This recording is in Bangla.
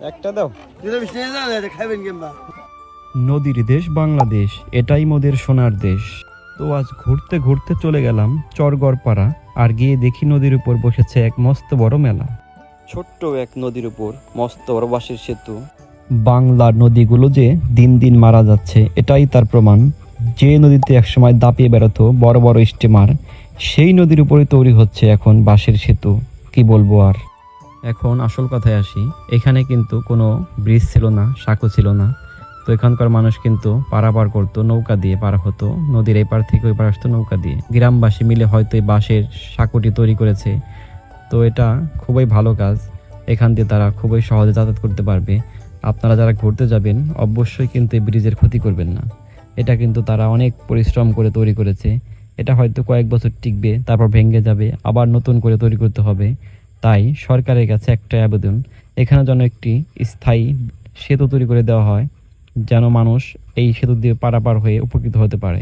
একটা দাও। খাবেন কিংবা নদীর দেশ বাংলাদেশ, এটাই মোদের সোনার দেশ। তো আজ ঘুরতে ঘুরতে চলে গেলাম চরগড়পাড়া, আর গিয়ে দেখি নদীর উপর বসেছে এক মস্ত বড় মেলা। ছোট্ট এক নদীর উপর মস্ত বড় বাঁশের সেতু। বাংলার নদীগুলো যে দিন দিন মারা যাচ্ছে, এটাই তার প্রমাণ। যে নদীতে একসময় দাপিয়ে বেড়াতো বড় বড় স্টিমার, সেই নদীর উপরে তৈরি হচ্ছে এখন বাঁশের সেতু। কি বলবো আর। এখন আসল কথায় আসি, এখানে কিন্তু কোনো ব্রিজ ছিল না, সাঁকো ছিল না। তো এখানকার মানুষ কিন্তু পারাপার করতো নৌকা দিয়ে, পার হতো নদীর এই পার থেকে ওই পার আসতো নৌকা দিয়ে। গ্রামবাসী মিলে হয়তো এই বাঁশের সাঁকোটি তৈরি করেছে। তো এটা খুবই ভালো কাজ, এখান দিয়ে তারা খুবই সহজে যাতায়াত করতে পারবে। আপনারা যারা ঘুরতে যাবেন অবশ্যই কিন্তু এই ব্রিজের ক্ষতি করবেন না। এটা কিন্তু তারা অনেক পরিশ্রম করে তৈরি করেছে। এটা হয়তো কয়েক বছর টিকবে, তারপর ভেঙে যাবে, আবার নতুন করে তৈরি করতে হবে। তাই সরকারের কাছে একটা আবেদন, এখানে যেন একটি স্থায়ী সেতু তৈরি করে দেওয়া হয়, যেন মানুষ এই সেতু দিয়ে পারাপার হয়ে উপকৃত হতে পারে।